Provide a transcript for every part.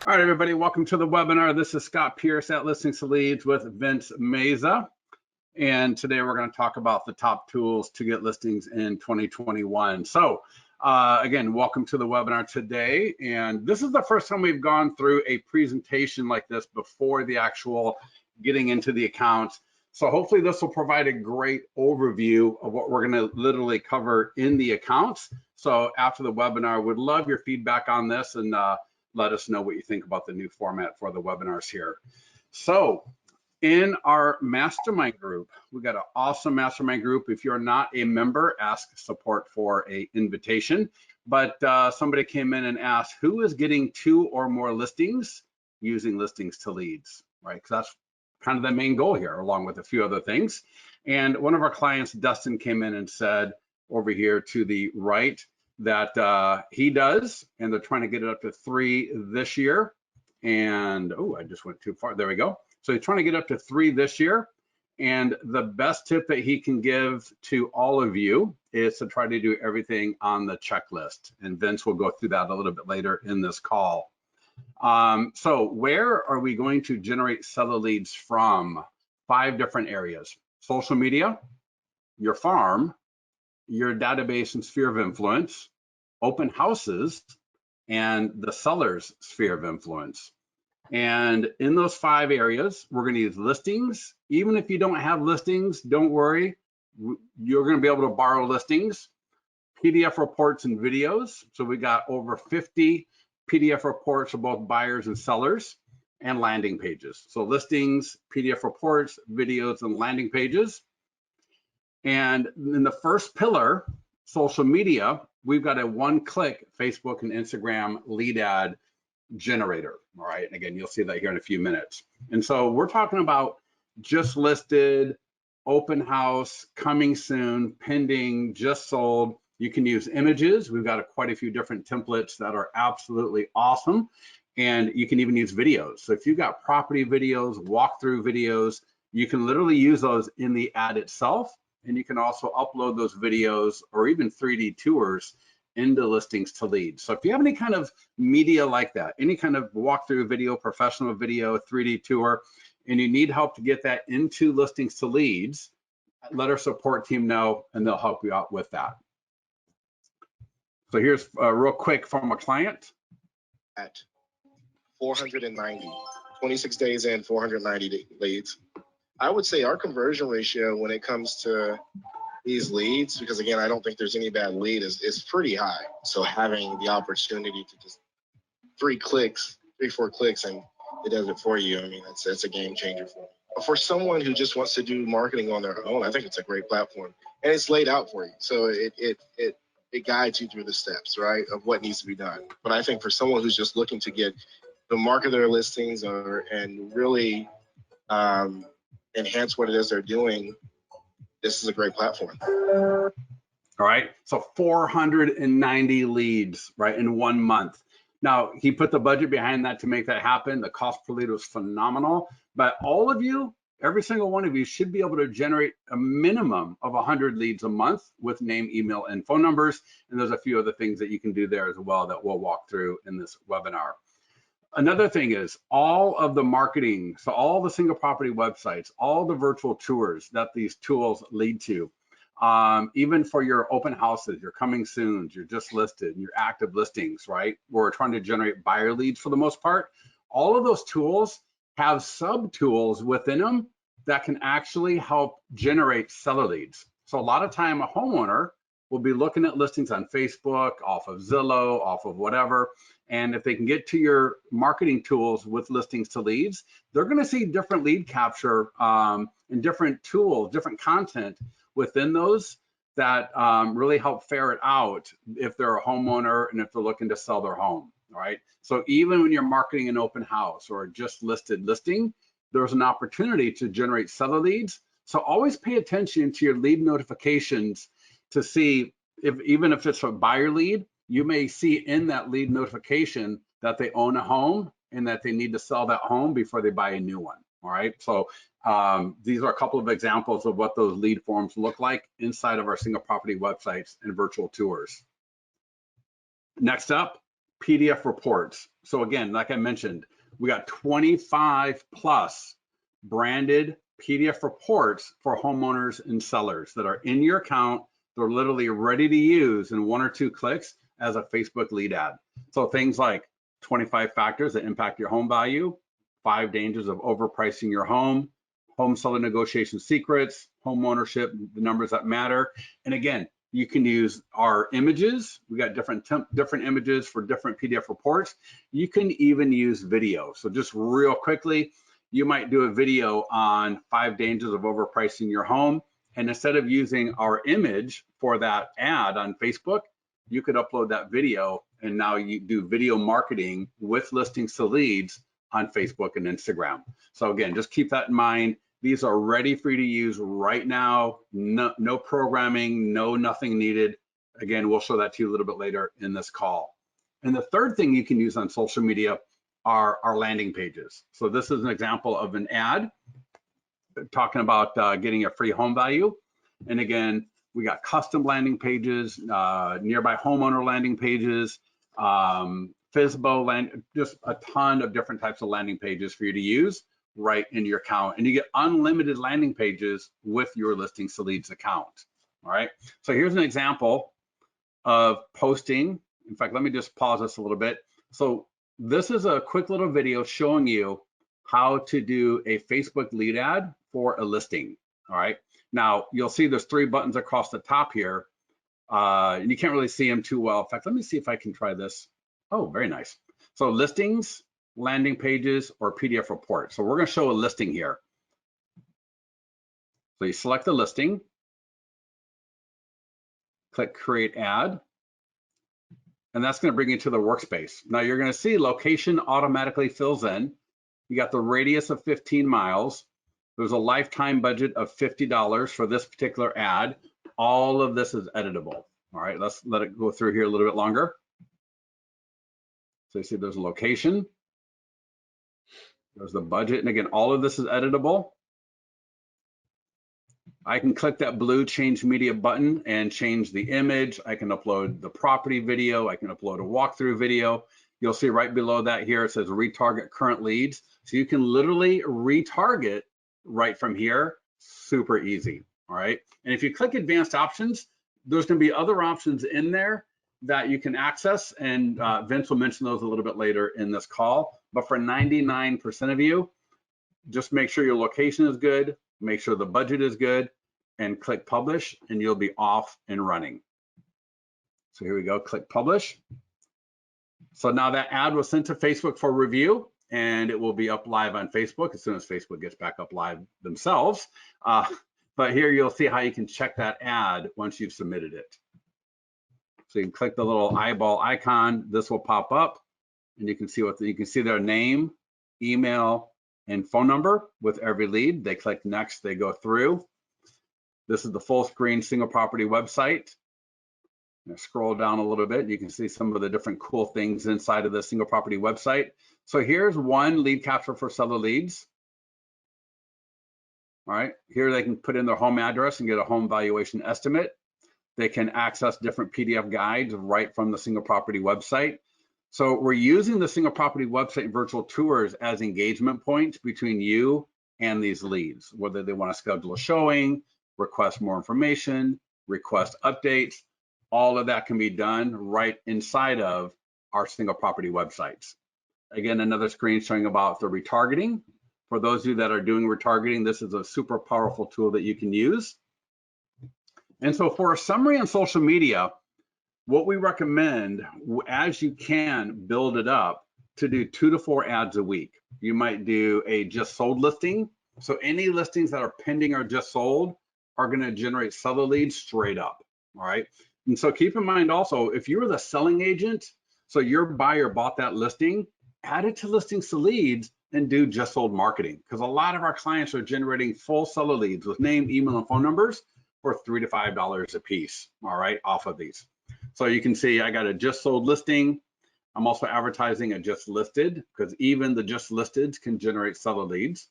All right, everybody, welcome to the webinar. This is Scott Pierce at Listings to Leads with Vince Meza. And today we're going to talk about the top tools to get listings in 2021. So again, welcome to the webinar today. And this is the first time we've gone through a presentation like this before the actual getting into the accounts. So hopefully this will provide a great overview of what we're going to literally cover in the accounts. So after the webinar, would love your feedback on this and let us know what you think about the new format for the webinars here. So in our mastermind group, we've got an awesome mastermind group. If you're not a member, ask support for an invitation. But somebody came in and asked, who is getting 2 or more listings using listings to leads, right? Because that's kind of the main goal here, along with a few other things. And one of our clients, Dustin, came in and said over here to the right, that he does, and they're trying to get it up to 3 this year. And oh, I just went too far. There we go. So he's trying to get up to 3 this year. And the best tip that he can give to all of you is to try to do everything on the checklist. And Vince will go through that a little bit later in this call. So where are we going to generate seller leads from? 5 different areas: social media, your farm, your database and sphere of influence, open houses, and the seller's sphere of influence. And in those 5 areas, we're going to use listings. Even if you don't have listings, don't worry. You're going to be able to borrow listings, PDF reports and videos. So we got over 50 PDF reports for both buyers and sellers, and landing pages. So listings, PDF reports, videos, and landing pages. And in the first pillar, social media, we've got a 1-click Facebook and Instagram lead ad generator. All right. And again, you'll see that here in a few minutes. And so we're talking about just listed, open house, coming soon, pending, just sold. You can use images. We've got quite a few different templates that are absolutely awesome. And you can even use videos. So if you've got property videos, walkthrough videos, you can literally use those in the ad itself. And you can also upload those videos or even 3D tours into listings to leads. So if you have any kind of media like that, any kind of walkthrough video, professional video, 3D tour, and you need help to get that into listings to leads, let our support team know and they'll help you out with that. So here's real quick from a client. At 490, 26 days in, 490 leads. I would say our conversion ratio when it comes to these leads, because again, I don't think there's any bad lead, is pretty high. So having the opportunity to just 3, 4 clicks, and it does it for you. I mean, that's a game changer for me. For someone who just wants to do marketing on their own, I think it's a great platform, and it's laid out for you. So it guides you through the steps, right, of what needs to be done. But I think for someone who's just looking to get to market their listings and really enhance what it is they're doing, this is a great platform. All right, so 490 leads, right, in 1 month. Now, he put the budget behind that to make that happen. The cost per lead was phenomenal, but all of you, every single one of you should be able to generate a minimum of 100 leads a month with name, email, and phone numbers. And there's a few other things that you can do there as well that we'll walk through in this webinar. Another thing is all of the marketing, so all the single property websites, all the virtual tours that these tools lead to, even for your open houses, your coming soons, your just listed, your active listings, right? We're trying to generate buyer leads for the most part. All of those tools have sub tools within them that can actually help generate seller leads. So a lot of time a homeowner will be looking at listings on Facebook, off of Zillow, off of whatever. And if they can get to your marketing tools with listings to leads, they're going to see different lead capture and different tools, different content within those that really help ferret out if they're a homeowner and if they're looking to sell their home. All right. So even when you're marketing an open house or a just listed listing, there's an opportunity to generate seller leads. So always pay attention to your lead notifications to see if, even if it's a buyer lead, you may see in that lead notification that they own a home and that they need to sell that home before they buy a new one. All right. So these are a couple of examples of what those lead forms look like inside of our single property websites and virtual tours. Next up, PDF reports. So again, like I mentioned, we got 25 plus branded PDF reports for homeowners and sellers that are in your account. They're literally ready to use in 1 or 2 clicks as a Facebook lead ad. So things like 25 factors that impact your home value, 5 dangers of overpricing your home, home seller negotiation secrets, home ownership, the numbers that matter. And again, you can use our images. We got different images for different PDF reports. You can even use video. So just real quickly, you might do a video on 5 dangers of overpricing your home. And instead of using our image for that ad on Facebook, you could upload that video, and now you do video marketing with listings to leads on Facebook and Instagram. So again, just keep that in mind. These are ready for you to use right now. No programming, nothing needed. Again, we'll show that to you a little bit later in this call. And the third thing you can use on social media are our landing pages. So this is an example of an ad talking about getting a free home value. And again, we got custom landing pages, nearby homeowner landing pages, FSBO just a ton of different types of landing pages for you to use right in your account. And you get unlimited landing pages with your listings to leads account. All right. So here's an example of posting. In fact, let me just pause this a little bit. So this is a quick little video showing you how to do a Facebook lead ad for a listing. All right. Now you'll see there's 3 buttons across the top here. And you can't really see them too well. In fact, let me see if I can try this. Oh, very nice. So listings, landing pages, or PDF report. So we're going to show a listing here. So you select the listing, click create ad, and that's going to bring you to the workspace. Now you're going to see location automatically fills in. You got the radius of 15 miles. There's a lifetime budget of $50 for this particular ad. All of this is editable. All right, let's let it go through here a little bit longer. So you see there's a location. There's the budget. And again, all of this is editable. I can click that blue change media button and change the image. I can upload the property video. I can upload a walkthrough video. You'll see right below that here, it says retarget current leads. So you can literally retarget right from here. Super easy. All right. And if you click advanced options, there's going to be other options in there that you can access. And Vince will mention those a little bit later in this call. But for 99% of you, just make sure your location is good, make sure the budget is good, and click publish, and you'll be off and running. So here we go, click publish. So now that ad was sent to Facebook for review, and it will be up live on Facebook as soon as Facebook gets back up live themselves. But here you'll see how you can check that ad once you've submitted it. So you can click the little eyeball icon, this will pop up, and you can see what you can see their name, email, and phone number with every lead. They click next, they go through. This is the full screen single property website. Scroll down a little bit, you can see some of the different cool things inside of the single property website. So here's one lead capture for seller leads. All right, here they can put in their home address and get a home valuation estimate. They can access different PDF guides right from the single property website. So we're using the single property website virtual tours as engagement points between you and these leads, whether they want to schedule a showing, request more information, request updates, all of that can be done right inside of our single property websites. Again, another screen showing about the retargeting. For those of you that are doing retargeting, this is a super powerful tool that you can use. And so for a summary on social media, what we recommend, as you can build it up, to do 2 to 4 ads a week. You might do a just sold listing. So any listings that are pending or just sold are going to generate seller leads straight up. All right. And so keep in mind also, if you were the selling agent, so your buyer bought that listing, add it to listings to leads and do just sold marketing. Because a lot of our clients are generating full seller leads with name, email, and phone numbers for $3 to $5 a piece. All right, off of these. So you can see I got a just sold listing. I'm also advertising a just listed, because even the just listeds can generate seller leads.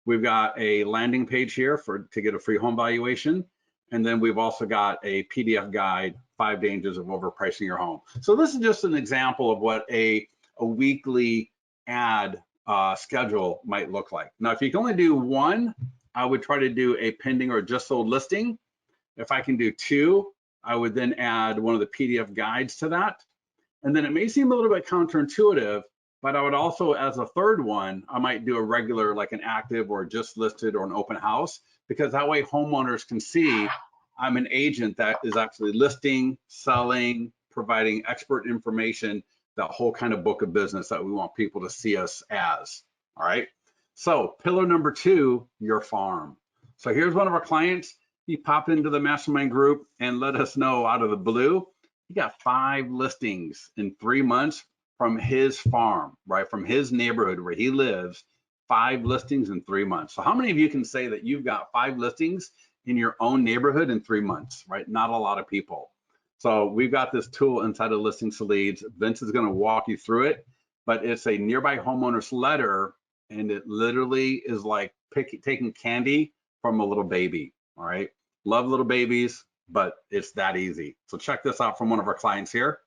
We've got a landing page here to get a free home valuation. And then we've also got a PDF guide, 5 dangers of overpricing your home. So this is just an example of what a weekly ad schedule might look like. Now, if you can only do one, I would try to do a pending or just sold listing. If I can do 2, I would then add one of the PDF guides to that. And then it may seem a little bit counterintuitive, but I would also, as a third one, I might do a regular, like an active or just listed or an open house, because that way homeowners can see I'm an agent that is actually listing, selling, providing expert information, that whole kind of book of business that we want people to see us as. All right. So pillar number 2, your farm. So here's one of our clients. He popped into the Mastermind Group and let us know out of the blue, he got 5 listings in 3 months from his farm, right? From his neighborhood where he lives, 5 listings in 3 months. So how many of you can say that you've got 5 listings in your own neighborhood in 3 months, right? Not a lot of people. So we've got this tool inside of Listings to Leads. Vince is going to walk you through it, but it's a nearby homeowner's letter, and it literally is like taking candy from a little baby. All right. Love little babies, but it's that easy. So check this out from one of our clients here.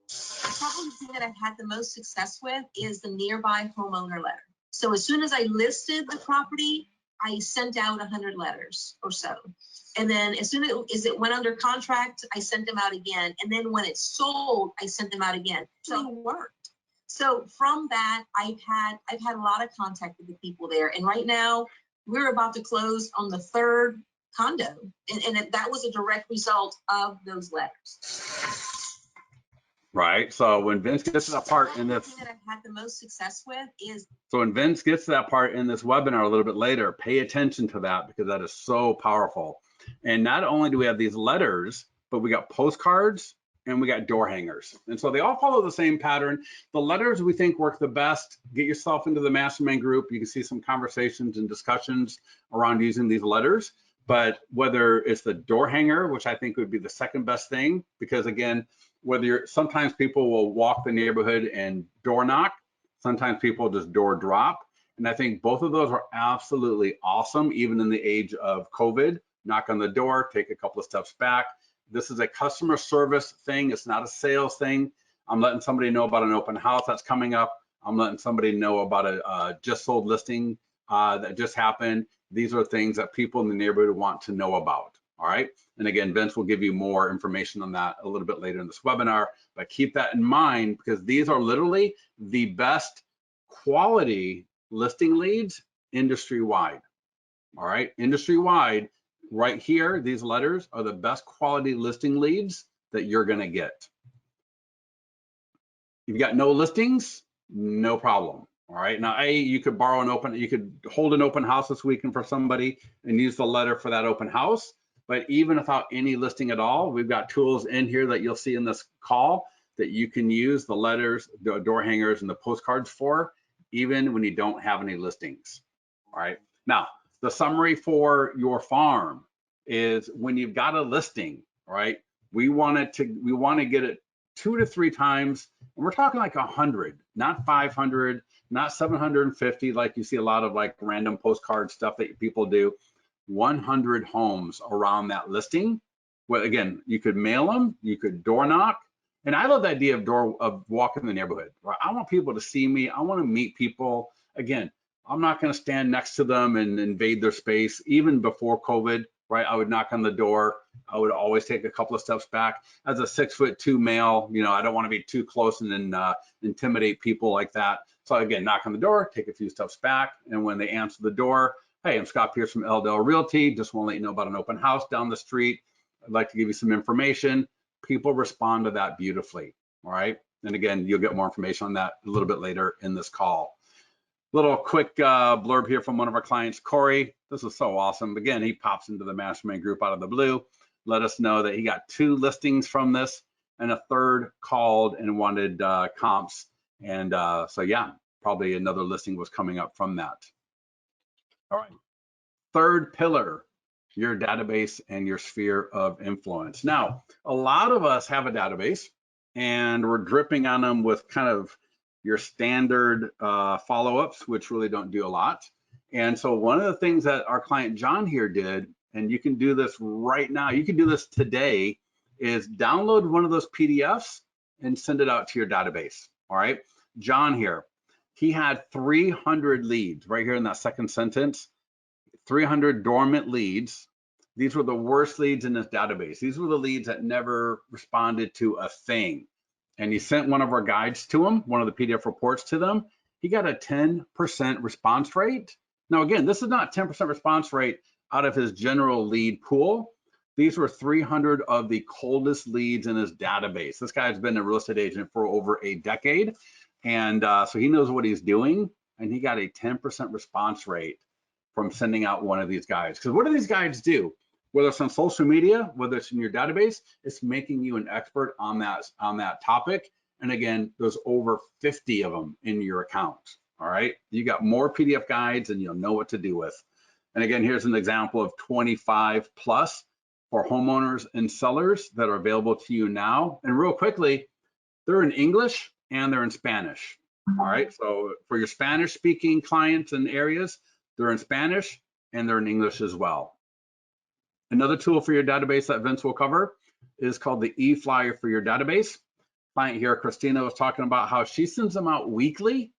Probably the thing that I've had the most success with is the nearby homeowner letter. So as soon as I listed the property, I sent out 100 letters or so. And then as soon as it went under contract, I sent them out again. And then when it sold, I sent them out again. So it worked. So from that, I've had a lot of contact with the people there. And right now we're about to close on the 3rd condo. And that was a direct result of those letters. Right. So when Vince gets to that part in this, that I've had the most success with is. So when Vince gets to that part in this webinar a little bit later, pay attention to that, because that is so powerful. And not only do we have these letters, but we got postcards and we got door hangers. And so they all follow the same pattern. The letters we think work the best. Get yourself into the Mastermind Group. You can see some conversations and discussions around using these letters. But whether it's the door hanger, which I think would be the second best thing, because again, sometimes people will walk the neighborhood and door knock. Sometimes people just door drop. And I think both of those are absolutely awesome, even in the age of COVID. Knock on the door, take a couple of steps back. This is a customer service thing. It's not a sales thing. I'm letting somebody know about an open house that's coming up. I'm letting somebody know about a just sold listing that just happened. These are things that people in the neighborhood want to know about. All right. And again, Vince will give you more information on that a little bit later in this webinar, but keep that in mind, because these are literally the best quality listing leads industry-wide. All right. Industry-wide, right here, these letters are the best quality listing leads that you're going to get. You've got no listings, no problem. All right. Now, you could you could hold an open house this weekend for somebody and use the letter for that open house. But even without any listing at all, we've got tools in here that you'll see in this call that you can use the letters, the door hangers, and the postcards for, even when you don't have any listings. All right. Now, the summary for your farm is when you've got a listing, right? We want to get it 2 to 3 times, and we're talking like 100, not 500, not 750, like you see a lot of like random postcard stuff that people do. 100 homes around that listing. Well, again, you could mail them, you could door knock. And I love the idea of walking the neighborhood, right? I want people to see me. I want to meet people. Again, I'm not going to stand next to them and invade their space. Even before COVID, right? I would knock on the door. I would always take a couple of steps back. As a 6'2" male, I don't want to be too close and then intimidate people like that. So again, knock on the door, take a few steps back. And when they answer the door, hey, I'm Scott Pierce from L. Realty. Just want to let you know about an open house down the street. I'd like to give you some information. People respond to that beautifully. All right. And again, you'll get more information on that a little bit later in this call. Little quick blurb here from one of our clients, Corey. This is so awesome. Again, he pops into the Mastermind Group out of the blue. Let us know that he got 2 listings from this, and a 3rd called and wanted comps. And so yeah, probably another listing was coming up from that. All right. 3rd pillar, your database and your sphere of influence. Now, a lot of us have a database and we're dripping on them with kind of your standard follow-ups, which really don't do a lot. And so one of the things that our client John here did, and you can do this right now, you can do this today is download one of those PDFs and send it out to your database. All right. John here, he had 300 leads right here in that second sentence, 300 dormant leads. These were the worst leads in his database. These were the leads that never responded to a thing. And he sent one of our guides to him, one of the PDF reports to them. He got a 10% response rate. Now, again, this is not 10% response rate out of his general lead pool. These were 300 of the coldest leads in his database. This guy's been a real estate agent for over a decade. And so he knows what he's doing. And he got a 10% response rate from sending out one of these guides. Because what do these guides do? Whether it's on social media, whether it's in your database, it's making you an expert on that topic. And again, there's over 50 of them in your account. All right, you got more PDF guides and you'll know what to do with. And again, here's an example of 25 plus for homeowners and sellers that are available to you now. And real quickly, they're in English and they're in Spanish. All right, so for your Spanish speaking clients and areas, they're in Spanish and they're in English as well. Another tool for your database that Vince will cover is called the EFlyer for your database. Client here, Christina, was talking about how she sends them out weekly,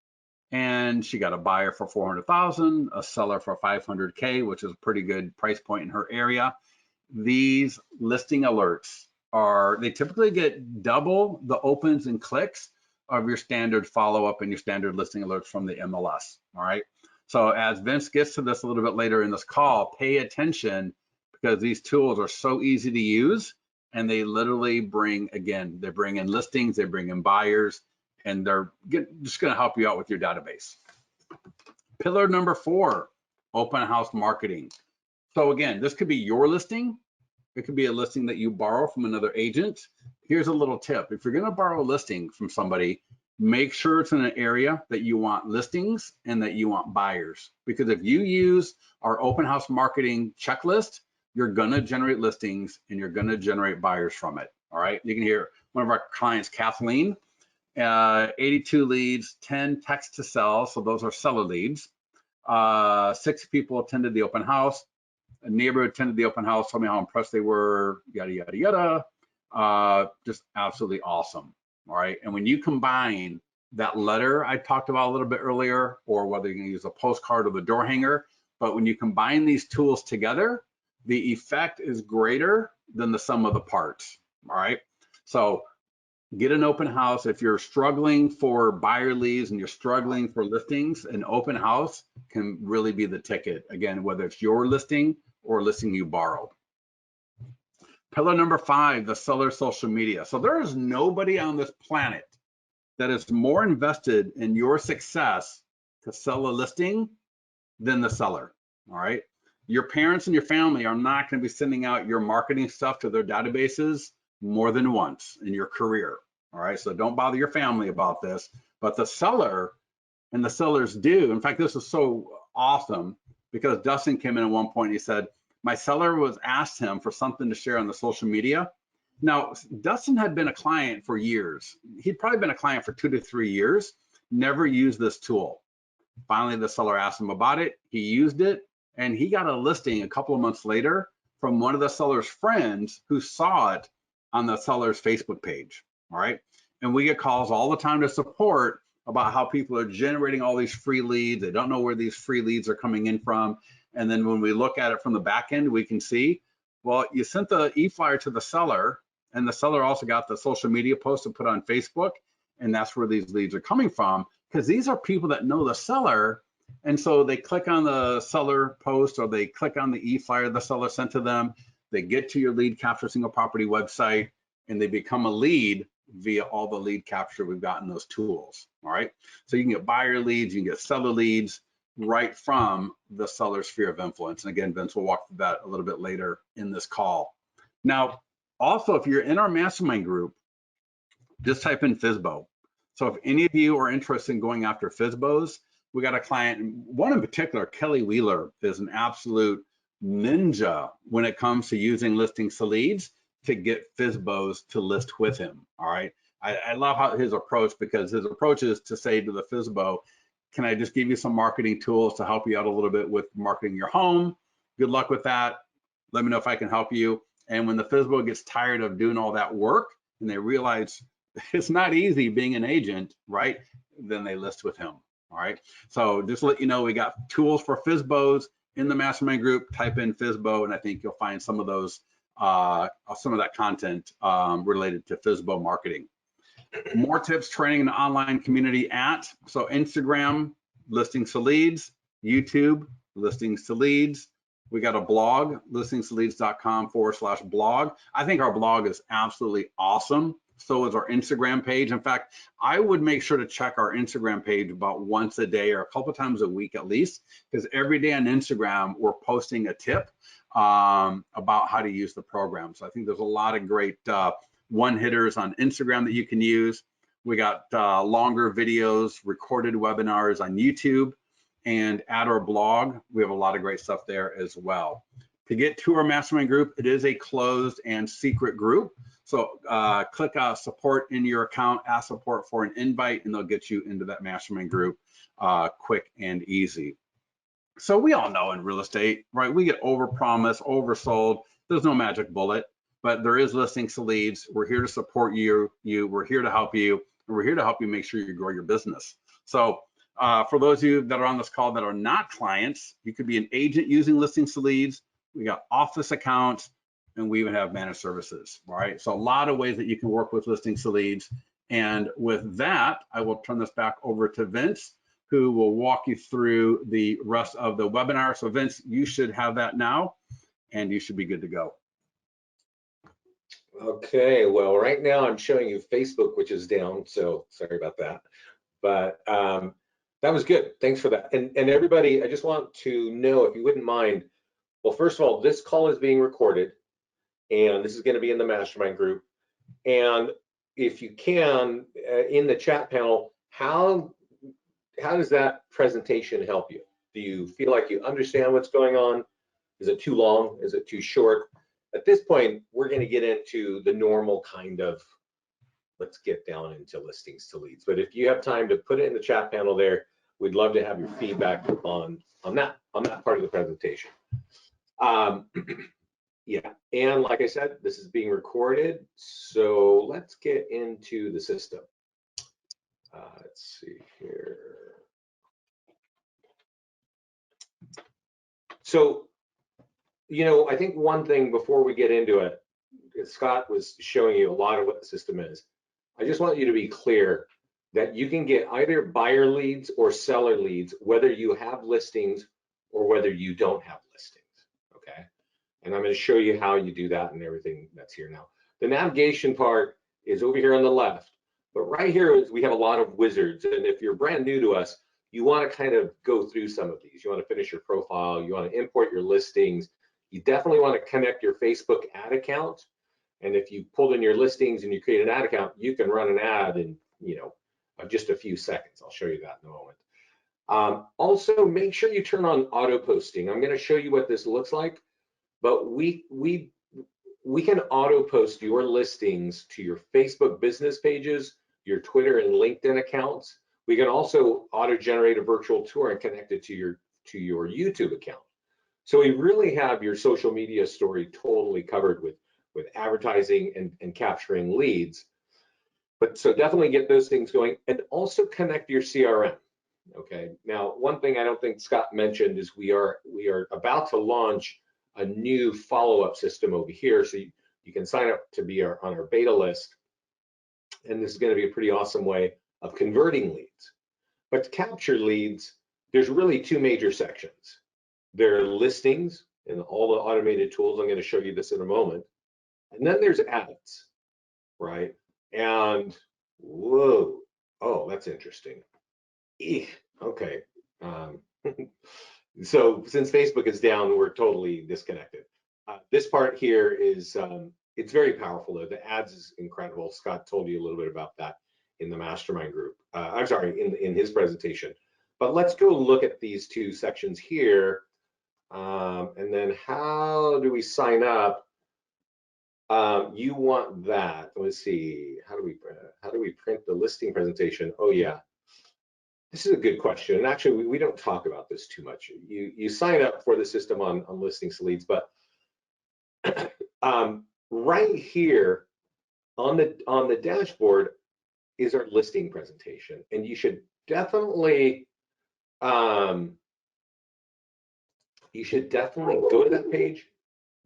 and she got a buyer for 400,000, a seller for 500K, which is a pretty good price point in her area. These listing alerts they typically get double the opens and clicks of your standard follow-up and your standard listing alerts from the MLS. All right. So as Vince gets to this a little bit later in this call, pay attention, because these tools are so easy to use, and they literally bring in listings, they bring in buyers, and they're just going to help you out with your database. Pillar number 4, open house marketing. So again, this could be your listing. It could be a listing that you borrow from another agent. Here's a little tip. If you're going to borrow a listing from somebody, make sure it's in an area that you want listings and that you want buyers. Because if you use our open house marketing checklist, you're going to generate listings and you're going to generate buyers from it. All right. You can hear one of our clients, Kathleen, 82 leads, 10 text to sell. So those are seller leads. 6 people attended the open house. A neighbor attended the open house, told me how impressed they were, yada, yada, yada. Just absolutely awesome. All right. And when you combine that letter I talked about a little bit earlier, or whether you're going to use a postcard or the door hanger, but when you combine these tools together, the effect is greater than the sum of the parts. All right. So get an open house. If you're struggling for buyer leads and you're struggling for listings, an open house can really be the ticket. Again, whether it's your listing or a listing you borrowed. Pillar number 5, the seller social media. So there is nobody on this planet that is more invested in your success to sell a listing than the seller. All right. Your parents and your family are not going to be sending out your marketing stuff to their databases more than once in your career. All right. So don't bother your family about this, but the seller and the sellers do. In fact, this is so awesome because Dustin came in at one point and he said, my seller was asked him for something to share on the social media. Now, Dustin had been a client for years. He'd probably been a client for 2 to 3 years, never used this tool. Finally, the seller asked him about it. He used it, and he got a listing a couple of months later from one of the seller's friends who saw it on the seller's Facebook page. All right. And we get calls all the time to support about how people are generating all these free leads. They don't know where these free leads are coming in from. And then when we look at it from the back end, we can see, well, you sent the e-flyer to the seller, and the seller also got the social media post to put on Facebook. And that's where these leads are coming from, because these are people that know the seller. And so they click on the seller post, or they click on the e-flyer the seller sent to them. They get to your lead capture single property website, and they become a lead via all the lead capture we've got in those tools. All right. So you can get buyer leads, you can get seller leads right from the seller's sphere of influence. And again, Vince will walk through that a little bit later in this call. Now, also, if you're in our mastermind group, just type in FSBO. So if any of you are interested in going after FSBOs, we got a client, one in particular, Kelly Wheeler, is an absolute ninja when it comes to using listings to leads to get FSBOs to list with him. All right. I love how his approach, because his approach is to say to the FSBO, can I just give you some marketing tools to help you out a little bit with marketing your home? Good luck with that. Let me know if I can help you. And when the FSBO gets tired of doing all that work and they realize it's not easy being an agent, right? Then they list with him. All right. So just to let you know, we got tools for FSBOs in the Mastermind group. Type in FSBO, and I think you'll find some of those, some of that content related to FSBO marketing. More tips, training, and online community at, so Instagram, listings to leads, YouTube, listings to leads. We got a blog, listingstoleads.com/blog. I think our blog is absolutely awesome. So is our Instagram page. In fact, I would make sure to check our Instagram page about once a day or a couple times a week at least, because every day on Instagram, we're posting a tip about how to use the program. So I think there's a lot of great one-hitters on Instagram that you can use. We got longer videos, recorded webinars on YouTube, and at our blog, we have a lot of great stuff there as well. To get to our Mastermind group, it is a closed and secret group. So click support in your account, ask support for an invite, and they'll get you into that Mastermind group quick and easy. So we all know in real estate, right? We get overpromised, oversold. There's no magic bullet, but there is listings to leads. We're here to support you. We're here to help you. And we're here to help you make sure you grow your business. So for those of you that are on this call that are not clients, you could be an agent using listings to leads. We got office accounts, and we even have managed services, right? So a lot of ways that you can work with listings to leads. And with that, I will turn this back over to Vince, who will walk you through the rest of the webinar. So Vince, you should have that now, and you should be good to go. Okay, well, right now I'm showing you Facebook, which is down, so sorry about that. But that was good. Thanks for that. And everybody, I just want to know, if you wouldn't mind, well, first of all, this call is being recorded, and this is going to be in the Mastermind group. And if you can, in the chat panel, how does that presentation help you? Do you feel like you understand what's going on? Is it too long? Is it too short? At this point, we're going to get into the normal kind of, let's get down into listings to leads. But if you have time to put it in the chat panel there, we'd love to have your feedback on that part of the presentation. Yeah, and like I said, this is being recorded, so let's get into the system. Let's see here. So, you know, I think one thing before we get into it, Scott was showing you a lot of what the system is. I just want you to be clear that you can get either buyer leads or seller leads, whether you have listings or whether you don't have listings, okay? And I'm going to show you how you do that and everything that's here now. The navigation part is over here on the left, but right here is, we have a lot of wizards. And if you're brand new to us, you want to kind of go through some of these. You want to finish your profile, you want to import your listings. You definitely want to connect your Facebook ad account. And if you pulled in your listings and you create an ad account, you can run an ad in, you know, just a few seconds. I'll show you that in a moment. Also, make sure you turn on auto posting. I'm going to show you what this looks like, but we can auto post your listings to your Facebook business pages, your Twitter and LinkedIn accounts. We can also auto generate a virtual tour and connect it to your YouTube account. So we really have your social media story totally covered with advertising and capturing leads. But so definitely get those things going, and also connect your CRM. Okay. Now, one thing I don't think Scott mentioned is we are about to launch a new follow-up system over here, so you can sign up to be on our beta list. And this is going to be a pretty awesome way of converting leads. But to capture leads, there's really two major sections. There are listings and all the automated tools. I'm going to show you this in a moment. And then there's ads, right? And whoa, oh, that's interesting. Okay. So since Facebook is down, we're totally disconnected. This part here is, it's very powerful though. The ads is incredible. Scott told you a little bit about that in the Mastermind group. I'm sorry, in his presentation. But let's go look at these two sections here. And then how do we sign up? You want that. Let's see. How do we print the listing presentation? Oh yeah, this is a good question. And actually, we don't talk about this too much. You sign up for the system on listings to leads, but Right here on the dashboard is our listing presentation, and you should definitely go to that page,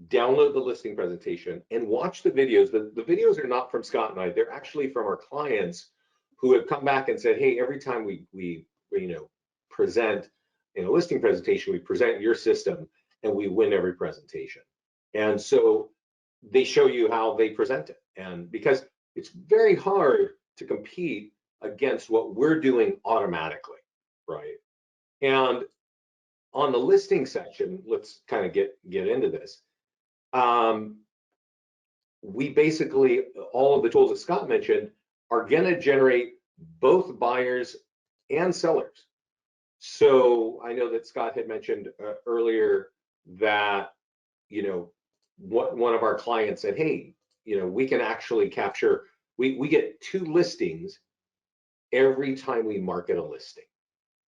download the listing presentation, and watch the videos. The videos are not from Scott and I; they're actually from our clients who have come back and said, "Hey, every time we present in a listing presentation, we present your system, and we win every presentation." And so they show you how they present it, and because it's very hard to compete against what we're doing automatically, right? And on the listing section, let's kind of get into this. We basically, all of the tools that Scott mentioned are going to generate both buyers and sellers. So I know that Scott had mentioned earlier that, one of our clients said, hey, we can actually capture, we get 2 listings every time we market a listing,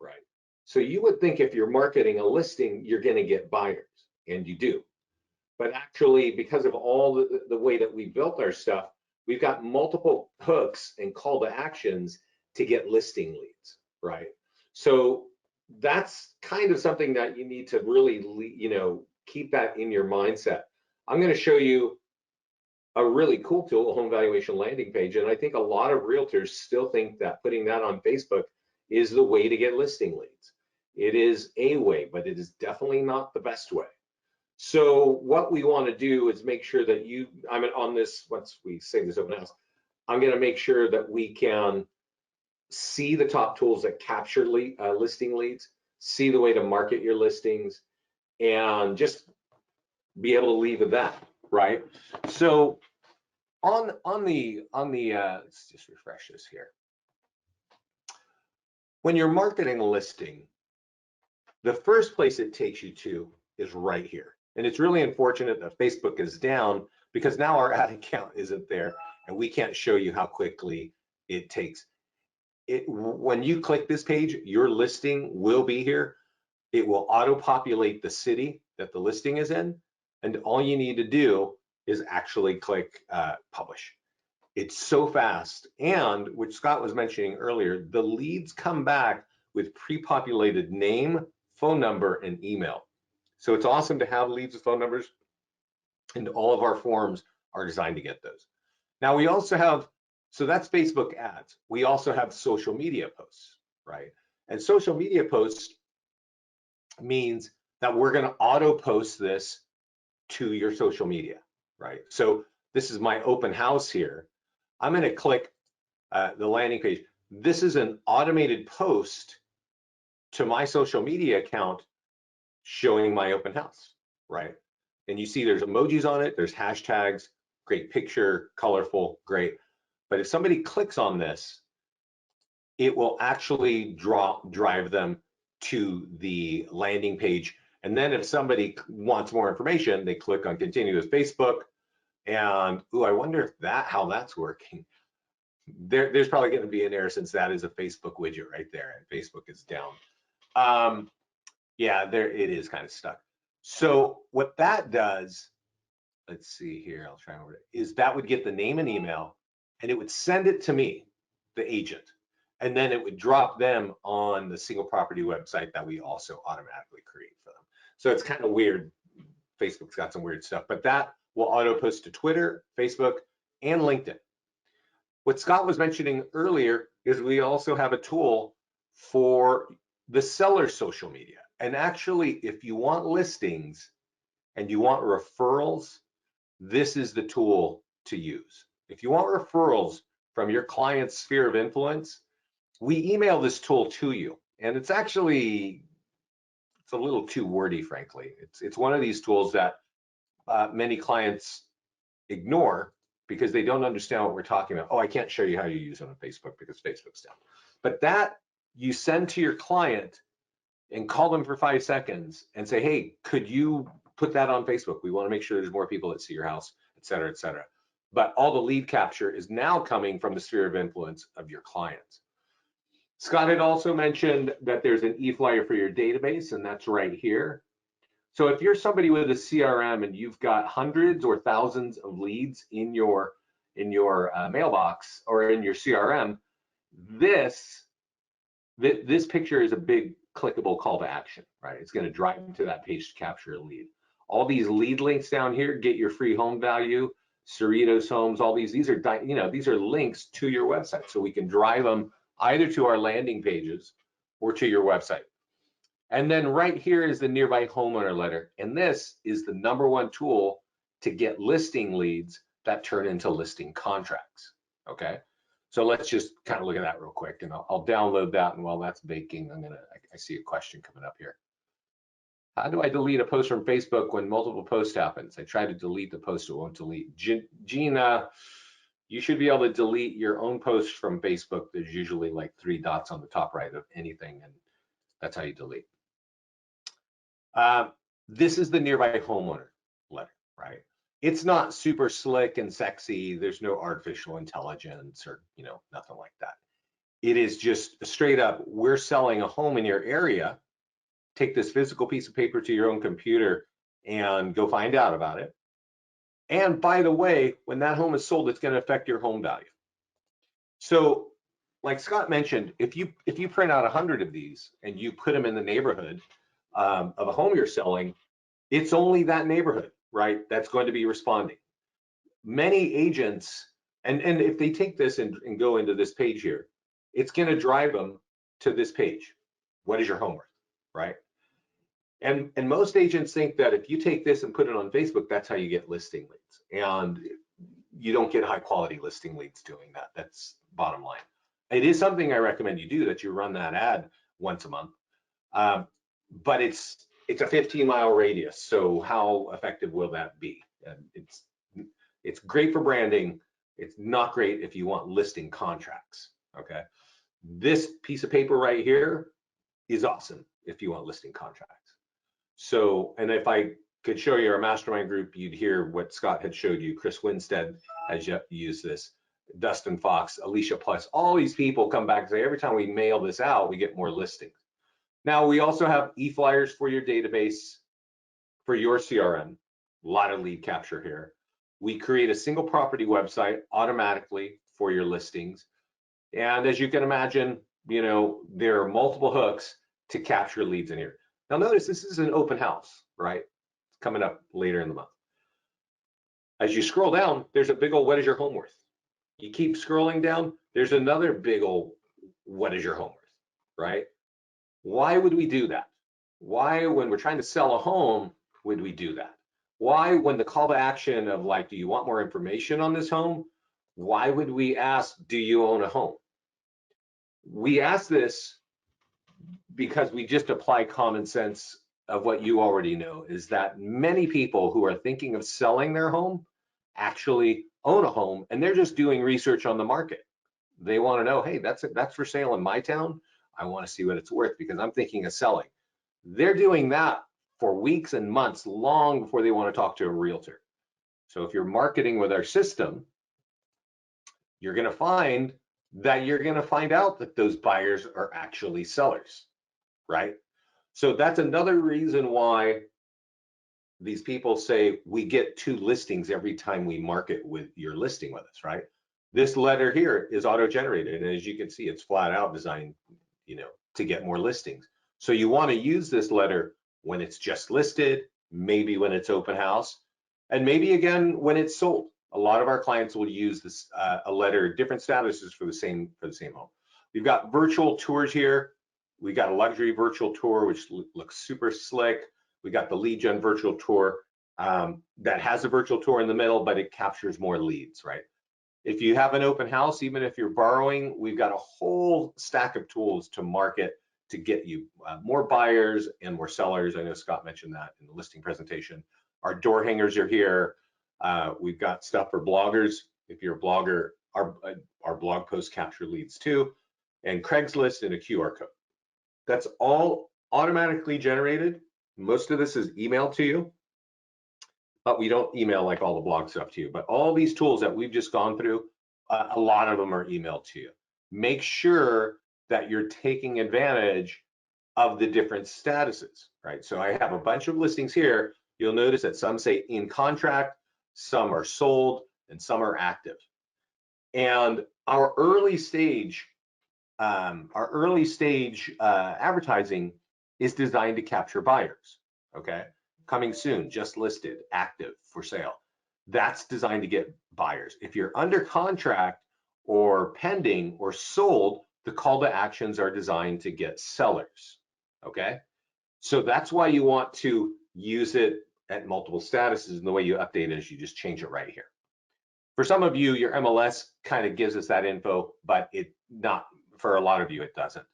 right? So you would think if you're marketing a listing, you're going to get buyers, and you do. But actually, because of all the way that we built our stuff, we've got multiple hooks and call to actions to get listing leads, right? So that's kind of something that you need to really, keep that in your mindset. I'm going to show you a really cool tool, a home valuation landing page, and I think a lot of realtors still think that putting that on Facebook is the way to get listing leads. It is a way, but it is definitely not the best way. So what we want to do is make sure that I'm on this, once we save this open house, I'm going to make sure that we can see the top tools that capture listing leads, see the way to market your listings, and just be able to leave with that, right? So on the let's just refresh this here. When you're marketing a listing, the first place it takes you to is right here. And it's really unfortunate that Facebook is down, because now our ad account isn't there and we can't show you how quickly it takes. When you click this page, your listing will be here. It will auto-populate the city that the listing is in, and all you need to do is actually click publish. It's so fast, and which Scott was mentioning earlier, the leads come back with pre-populated name, phone number, and email. So it's awesome to have leads with phone numbers, and all of our forms are designed to get those. Now we also have, so that's Facebook ads. We also have social media posts, right? And social media posts means that we're going to auto post this to your social media, right? So this is my open house here. I'm going to click the landing page. This is an automated post to my social media account showing my open house, right? And you see there's emojis on it, there's hashtags, great picture, colorful, great. But if somebody clicks on this, it will actually drive them to the landing page. And then if somebody wants more information, they click on continue with Facebook. And I wonder if how that's working. There's probably going to be an error, since that is a Facebook widget right there, and Facebook is down. Yeah, there it is, kind of stuck. So what that does, let's see here, I'll try over it, is that would get the name and email, and it would send it to me, the agent, and then it would drop them on the single property website that we also automatically create for them. So it's kind of weird. Facebook's got some weird stuff, but that will auto post to Twitter, Facebook, and LinkedIn. What Scott was mentioning earlier is we also have a tool for the seller's social media. And actually, if you want listings and you want referrals, this is the tool to use. If you want referrals from your client's sphere of influence, we email this tool to you. And it's actually, it's a little too wordy, frankly. It's one of these tools that many clients ignore because they don't understand what we're talking about. Oh, I can't show you how you use it on Facebook because Facebook's down. But that you send to your client and call them for 5 seconds and say, hey, could you put that on Facebook? We want to make sure there's more people that see your house, et cetera, et cetera. But all the lead capture is now coming from the sphere of influence of your clients. Scott had also mentioned that there's an EFlyer for your database, and that's right here. So if you're somebody with a CRM and you've got hundreds or thousands of leads in your mailbox or in your CRM, this picture is a big clickable call to action, right? It's going to drive them to that page to capture a lead. All these lead links down here, get your free home value, Cerritos Homes, all these are, these are links to your website. So we can drive them either to our landing pages or to your website. And then right here is the nearby homeowner letter. And this is the #1 tool to get listing leads that turn into listing contracts, okay? So let's just kind of look at that real quick, and I'll download that. And while that's baking, I see a question coming up here. How do I delete a post from Facebook when multiple posts happens? I try to delete the post, it won't delete. Gina, you should be able to delete your own post from Facebook. There's usually like 3 dots on the top right of anything, and that's how you delete. This is the nearby homeowner letter, right? It's not super slick and sexy. There's no artificial intelligence or, nothing like that. It is just straight up, we're selling a home in your area. Take this physical piece of paper to your own computer and go find out about it. And by the way, when that home is sold, it's going to affect your home value. So like Scott mentioned, if you print out 100 of these and you put them in the neighborhood of a home you're selling, it's only that neighborhood, right, that's going to be responding. Many agents, and if they take this and go into this page here, it's going to drive them to this page. What is your home worth, right? And most agents think that if you take this and put it on Facebook, that's how you get listing leads. And you don't get high quality listing leads doing that. That's bottom line. It is something I recommend you do, that you run that ad once a month. But it's a 15-mile radius. So how effective will that be? It's great for branding. It's not great if you want listing contracts, okay? This piece of paper right here is awesome if you want listing contracts. So, and if I could show you our mastermind group, you'd hear what Scott had showed you. Chris Winstead has used this, Dustin Fox, Alicia Plus, all these people come back and say, every time we mail this out, we get more listings. Now, we also have EFlyers for your database, for your CRM, a lot of lead capture here. We create a single property website automatically for your listings. And as you can imagine, there are multiple hooks to capture leads in here. Now notice this is an open house, right? It's coming up later in the month. As you scroll down, there's a big old, what is your home worth? You keep scrolling down, there's another big old, what is your home worth, right? Why would we do that? Why, when we're trying to sell a home, would we do that? Why, when the call to action of like, do you want more information on this home? Why would we ask, do you own a home? We ask this because we just apply common sense of what you already know, is that many people who are thinking of selling their home actually own a home, and they're just doing research on the market. They want to know, hey, that's for sale in my town. I want to see what it's worth because I'm thinking of selling. They're doing that for weeks and months, long before they want to talk to a realtor. So if you're marketing with our system, you're going to find that you're going to find out that those buyers are actually sellers, right? So that's another reason why these people say we get 2 listings every time we market with your listing with us, right? This letter here is auto-generated, and as you can see, it's flat out designed, to get more listings. So you want to use this letter when it's just listed, maybe when it's open house, and maybe again when it's sold. A lot of our clients will use this a letter, different statuses for the same home. We've got virtual tours here. We got a luxury virtual tour, which looks super slick. We got the lead gen virtual tour that has a virtual tour in the middle, but it captures more leads, right? If you have an open house, even if you're borrowing, we've got a whole stack of tools to market to get you more buyers and more sellers. I know Scott mentioned that in the listing presentation. Our door hangers are here. We've got stuff for bloggers. If you're a blogger, our blog posts capture leads too, and Craigslist and a QR code. That's all automatically generated. Most of this is emailed to you, but we don't email like all the blog stuff to you. But all these tools that we've just gone through, a lot of them are emailed to you. Make sure that you're taking advantage of the different statuses, right? So I have a bunch of listings here. You'll notice that some say in contract, some are sold, and some are active. And our early stage advertising is designed to capture buyers, okay? Coming soon, just listed, active, for sale. That's designed to get buyers. If you're under contract or pending or sold, the call to actions are designed to get sellers, okay? So that's why you want to use it at multiple statuses, and the way you update it is you just change it right here. For some of you, your MLS kind of gives us that info, but not for a lot of you, it doesn't.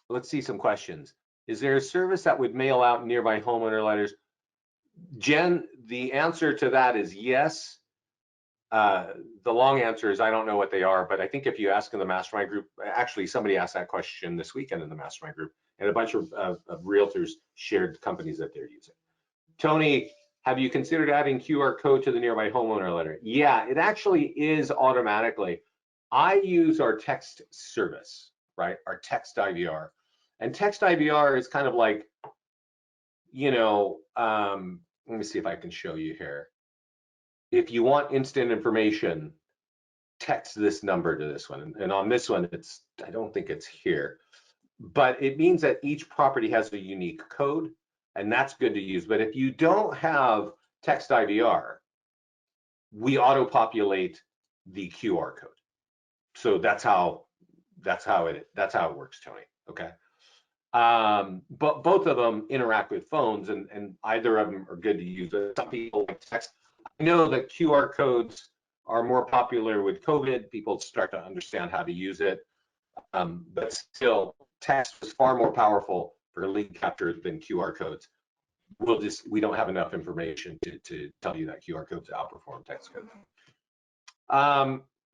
Let's see some questions. Is there a service that would mail out nearby homeowner letters? Jen, the answer to that is yes. The long answer is I don't know what they are, but I think if you ask in the Mastermind Group, actually somebody asked that question this weekend in the Mastermind Group, and a bunch of realtors shared companies that they're using. Tony, have you considered adding QR code to the nearby homeowner letter? Yeah, it actually is automatically. I use our text service, right? Our text IVR. And text IVR is kind of like, you know, let me see if I can show you here. If you want instant information, text this number to this one. And on this one, I don't think it's here. But it means that each property has a unique code, and that's good to use. But if you don't have text IVR, we auto-populate the QR code. So that's how it works, Tony. Okay. But both of them interact with phones, and either of them are good to use. Some people like text. I know that QR codes are more popular with COVID. People start to understand how to use it. But still, text is far more powerful for lead capture than QR codes. We don't have enough information to tell you that QR codes outperform text codes.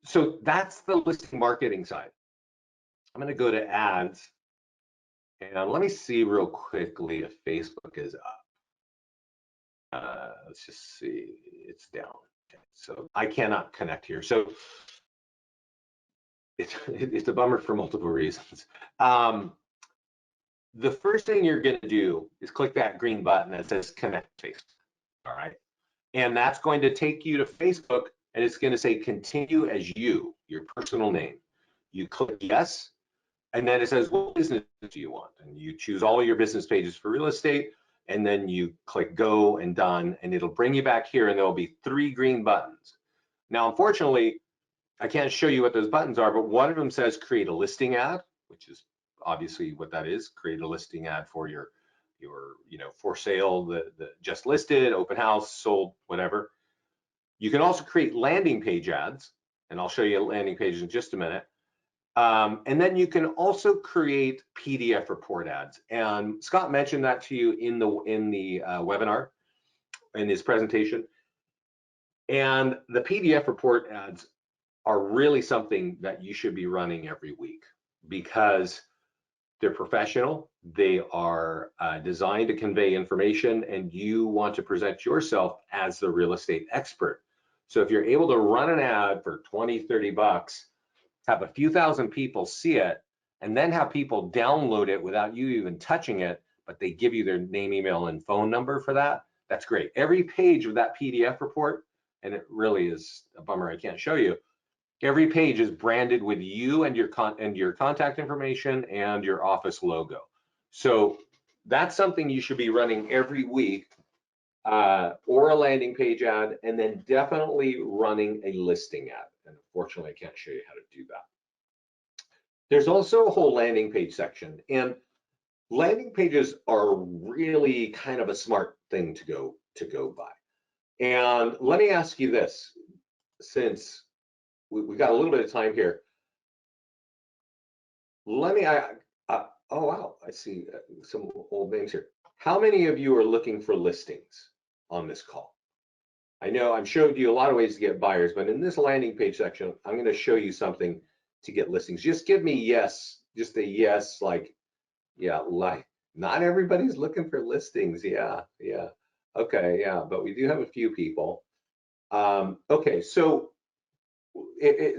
So that's the listing marketing side. I'm going to go to ads, and let me see real quickly if Facebook is up. Let's just see, it's down. Okay, so I cannot connect here. So it's a bummer for multiple reasons. The first thing you're going to do is click that green button that says connect Facebook. All right. And that's going to take you to Facebook, and it's going to say continue as you, your personal name. You click yes, and then it says what business do you want? And you choose all your business pages for real estate, and then you click go and done, and it'll bring you back here, and there'll be 3 green buttons. Now, unfortunately, I can't show you what those buttons are, but one of them says create a listing ad, which is obviously what that is. Create a listing ad for your for sale, the just listed, open house, sold, whatever. You can also create landing page ads, and I'll show you a landing page in just a minute. And then you can also create PDF report ads. And Scott mentioned that to you in the webinar, in his presentation. And the PDF report ads are really something that you should be running every week, because they're professional. They are designed to convey information, and you want to present yourself as the real estate expert. So if you're able to run an ad for 20, 30 bucks, have a few thousand people see it, and then have people download it without you even touching it, but they give you their name, email, and phone number for that, that's great. Every page of that PDF report, and it really is a bummer I can't show you, every page is branded with you and your contact information and your office logo. So that's something you should be running every week, or a landing page ad, and then definitely running a listing ad. And unfortunately, I can't show you how to do that. There's also a whole landing page section, and landing pages are really kind of a smart thing to go by. And let me ask you this, since we got a little bit of time here. Oh wow, I see some old names here. How many of you are looking for listings on this call? I know I'm showing you a lot of ways to get buyers, but in this landing page section, I'm going to show you something to get listings. Just give me yes, just a yes, like, yeah, like, not everybody's looking for listings. Yeah. Okay, yeah, but we do have a few people. Okay, so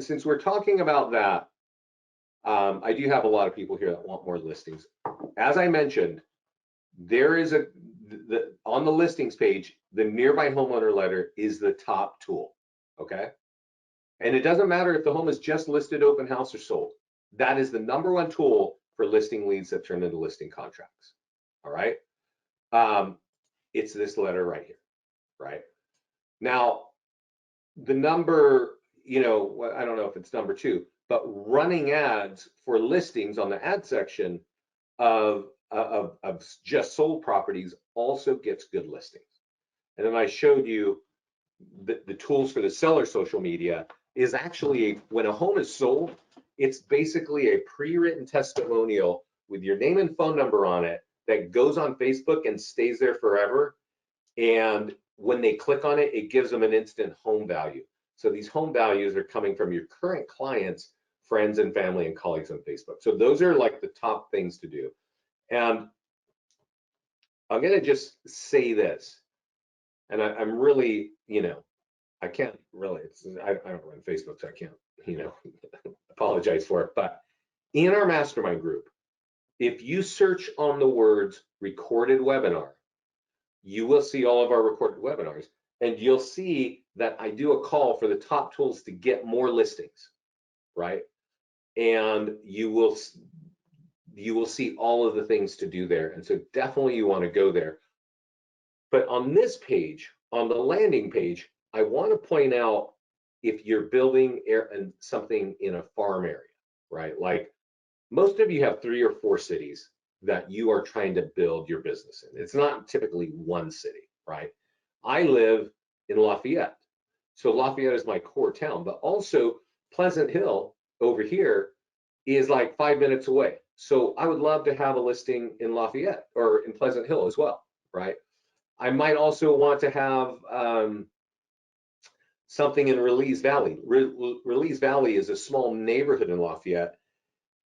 since we're talking about that, I do have a lot of people here that want more listings. As I mentioned, there is on the listings page, the nearby homeowner letter is the top tool, okay? And it doesn't matter if the home is just listed, open house, or sold. That is the #1 tool for listing leads that turn into listing contracts, all right? It's this letter right here, right? Now, the number, I don't know if it's #2, but running ads for listings on the ad section of just sold properties also gets good listings. And then I showed you the tools for the seller social media is actually, when a home is sold, it's basically a pre-written testimonial with your name and phone number on it that goes on Facebook and stays there forever. And when they click on it, it gives them an instant home value. So these home values are coming from your current clients, friends and family and colleagues on Facebook. So those are like the top things to do. And I'm going to just say this, and I'm really, I can't really, I don't run Facebook, so I can't, apologize for it. But in our mastermind group, if you search on the words recorded webinar, you will see all of our recorded webinars, and you'll see that I do a call for the top tools to get more listings, right? And you will see all of the things to do there. And so definitely you want to go there. But on this page, on the landing page, I want to point out if you're building something in a farm area, right? Like most of you have 3 or 4 cities that you are trying to build your business in. It's not typically one city, right? I live in Lafayette. So Lafayette is my core town, but also Pleasant Hill over here is like 5 minutes away. So I would love to have a listing in Lafayette or in Pleasant Hill as well, right? I might also want to have something in Release Valley. Release Valley is a small neighborhood in Lafayette.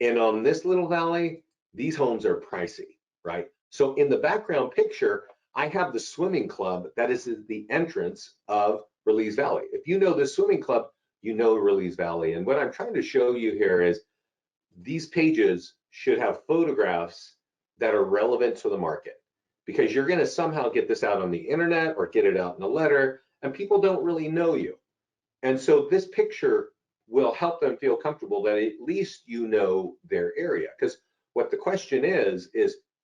And on this little valley, these homes are pricey, right? So in the background picture, I have the swimming club that is the entrance of Release Valley. If you know the swimming club, you know Release Valley. And what I'm trying to show you here is these pages should have photographs that are relevant to the market, because you're going to somehow get this out on the internet or get it out in a letter, and people don't really know you. And so this picture will help them feel comfortable that at least you know their area. Because what the question is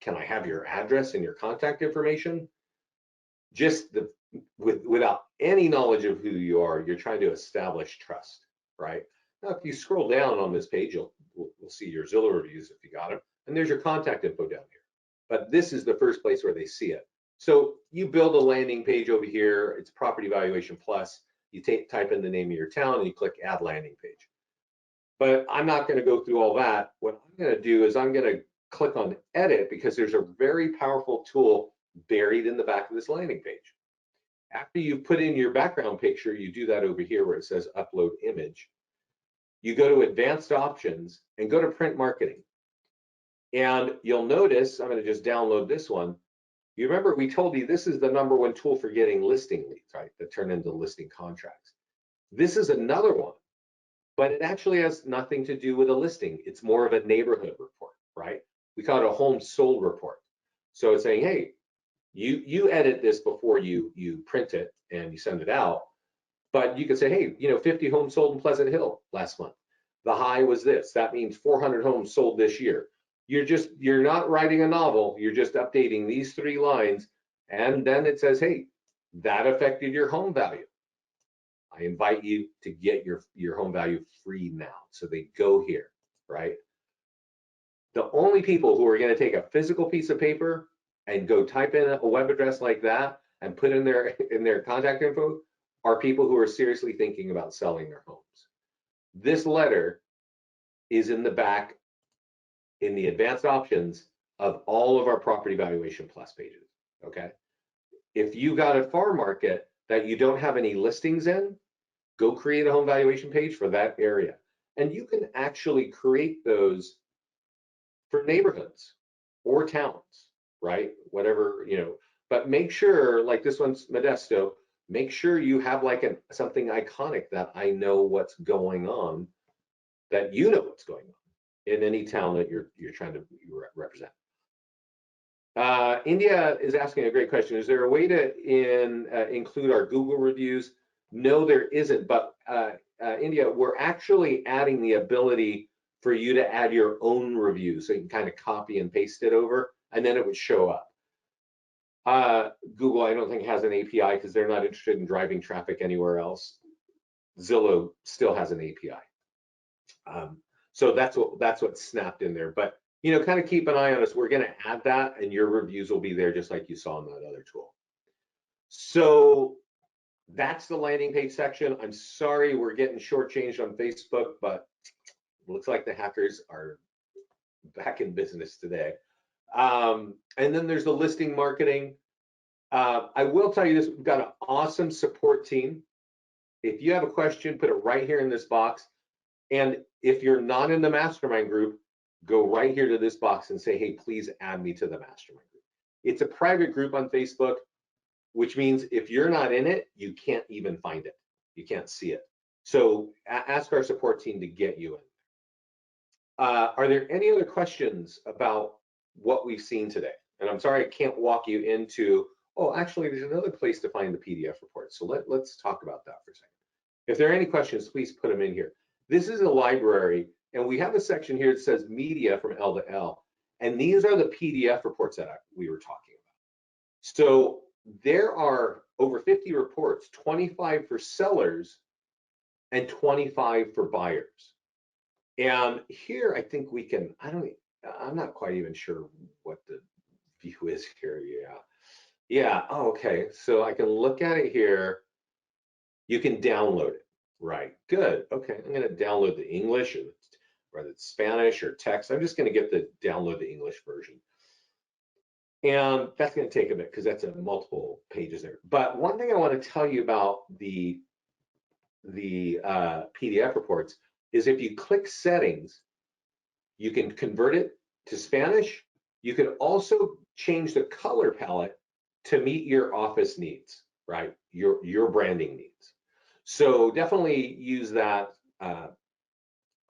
can I have your address and your contact information? Just without any knowledge of who you are, you're trying to establish trust, right? Now, if you scroll down on this page, we'll see your Zillow reviews if you got them, and there's your contact info down here. But this is the first place where they see it. So you build a landing page over here. It's Property Valuation Plus. You type in the name of your town and you click Add Landing Page. But I'm not going to go through all that. What I'm going to do is I'm going to click on Edit, because there's a very powerful tool buried in the back of this landing page. After you put in your background picture, you do that over here where it says Upload Image. You go to Advanced Options and go to Print Marketing. And you'll notice, I'm going to just download this one. You remember we told you this is the #1 tool for getting listing leads, right? That turn into listing contracts. This is another one, but it actually has nothing to do with a listing. It's more of a neighborhood report, right? We call it a home sold report. So it's saying, hey, you edit this before you print it and you send it out. But you can say, hey, 50 homes sold in Pleasant Hill last month. The high was this. That means 400 homes sold this year. You're not writing a novel. You're just updating these 3 lines. And then it says, hey, that affected your home value. I invite you to get your home value free now. So they go here, right? The only people who are going to take a physical piece of paper and go type in a web address like that and put in their contact info are people who are seriously thinking about selling their homes. This letter is in the back in the advanced options of all of our Property Valuation Plus pages, okay? If you got a farm market that you don't have any listings in, go create a home valuation page for that area. And you can actually create those for neighborhoods or towns, right? Whatever, but make sure, like this one's Modesto, make sure you have like something iconic that I know what's going on, that you know what's going on. in any town that you're trying to represent. India is asking a great question. Is there a way to include our Google reviews? No, there isn't, but India, we're actually adding the ability for you to add your own reviews. So you can kind of copy and paste it over, and then it would show up. Google, I don't think has an API because they're not interested in driving traffic anywhere else. Zillow still has an API. So that's what's snapped in there. But kind of keep an eye on us. We're going to add that, and your reviews will be there just like you saw in that other tool. So that's the landing page section. I'm sorry we're getting shortchanged on Facebook, but it looks like the hackers are back in business today. And then there's the listing marketing. I will tell you this, we've got an awesome support team. If you have a question, put it right here in this box. And if you're not in the Mastermind group, go right here to this box and say, hey, please add me to the Mastermind group. It's a private group on Facebook, which means if you're not in it, you can't even find it. You can't see it. So ask our support team to get you in. Are there any other questions about what we've seen today? And I'm sorry I can't walk you into, oh, actually, there's another place to find the PDF report. So let's talk about that for a second. If there are any questions, please put them in here. This is a library, and we have a section here that says media from L to L. And these are the PDF reports that we were talking about. So there are over 50 reports, 25 for sellers and 25 for buyers. And here I think we can, I'm not quite even sure what the view is here. Yeah, oh, okay. So I can look at it here. You can download it, right? Good, okay. I'm gonna download the English or whether it's Spanish or text. I'm just gonna get the download the English version. And that's gonna take a bit because that's multiple pages there. But one thing I wanna tell you about the PDF reports is if you click settings, you can convert it to Spanish. You can also change the color palette to meet your office needs, right? Your branding needs. So definitely use that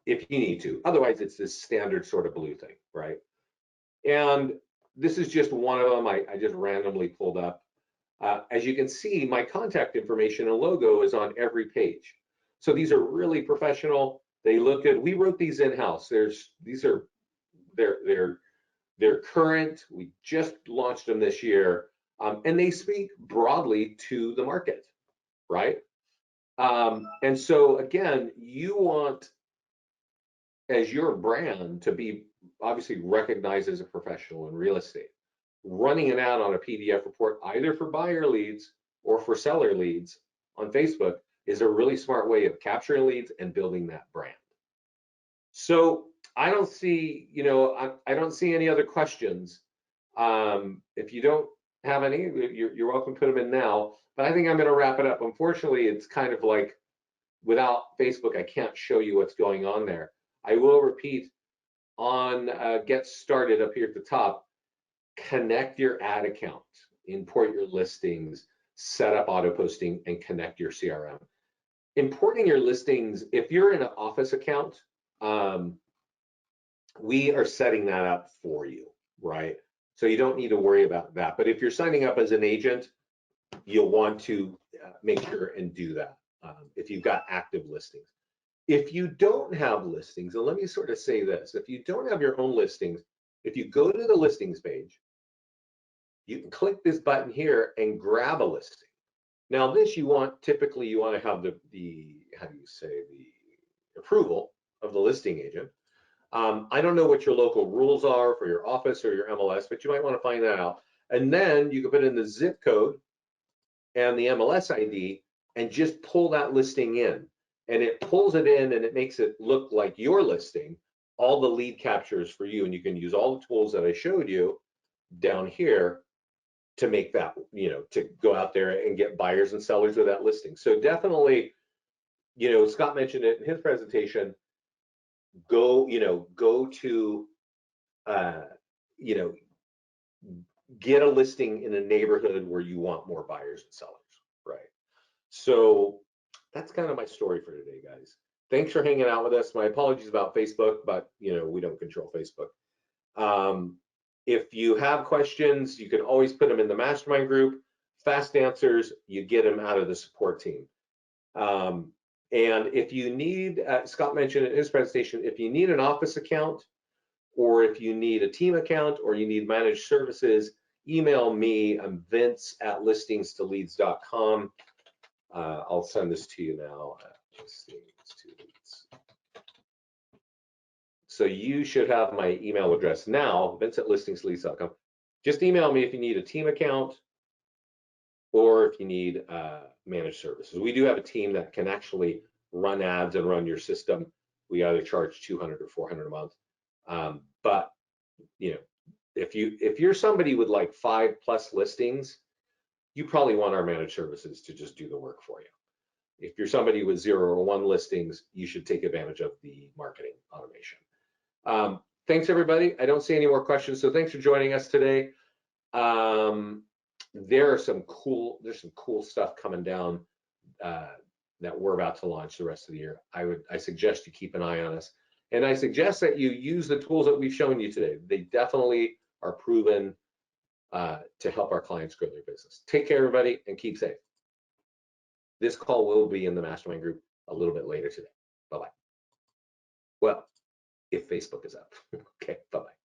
if you need to. Otherwise, it's this standard sort of blue thing, right? And this is just one of them I just randomly pulled up. As you can see, my contact information and logo is on every page. So these are really professional. They look good. We wrote these in-house. They're current. We just launched them this year, and they speak broadly to the market, right? And so again, you want, as your brand, to be obviously recognized as a professional in real estate. Running an ad on a PDF report, either for buyer leads or for seller leads on Facebook, is a really smart way of capturing leads and building that brand. So I don't see, I don't see any other questions. If you don't have any, you're welcome to put them in now. But I think I'm going to wrap it up. Unfortunately, it's kind of like without Facebook, I can't show you what's going on there. I will repeat on Get Started up here at the top, connect your ad account, import your listings, set up auto posting, and connect your CRM. Importing your listings, if you're in an office account, we are setting that up for you, right? So you don't need to worry about that. But if you're signing up as an agent, you'll want to make sure and do that if you've got active listings. If you don't have listings, and let me sort of say this, if you don't have your own listings, if you go to the listings page, you can click this button here and grab a listing. Now this typically you want to have the how do you say, the approval of the listing agent. I don't know what your local rules are for your office or your MLS, but you might want to find that out. And then you can put in the zip code and the MLS ID and just pull that listing in. And it pulls it in and it makes it look like your listing. All the lead captures for you, and you can use all the tools that I showed you down here to make that, to go out there and get buyers and sellers of that listing. So definitely, Scott mentioned it in his presentation, go to, get a listing in a neighborhood where you want more buyers and sellers, right? So that's kind of my story for today, guys. Thanks for hanging out with us. My apologies about Facebook, but we don't control Facebook. If you have questions, you can always put them in the mastermind group. Fast answers, you get them out of the support team. And if you need, Scott mentioned in his presentation, if you need an office account, or if you need a team account, or you need managed services, email me. I'm vince@listingstoleads.com. I'll send this to you now. Listings to Leads. So you should have my email address now, vince@listingstoleads.com. Just email me if you need a team account or if you need managed services. We do have a team that can actually run ads and run your system. We either charge $200 or $400 a month. But if you're somebody with like 5+ listings, you probably want our managed services to just do the work for you. If you're somebody with 0 or 1 listings, you should take advantage of the marketing automation. Thanks everybody. I don't see any more questions, so thanks for joining us today. There's some cool stuff coming down that we're about to launch the rest of the year. I suggest you keep an eye on us, and I suggest that you use the tools that we've shown you today. They definitely are proven to help our clients grow their business. Take care, everybody, and keep safe. This call will be in the mastermind group a little bit later today. Bye-bye. Well, if Facebook is up. Okay, bye-bye.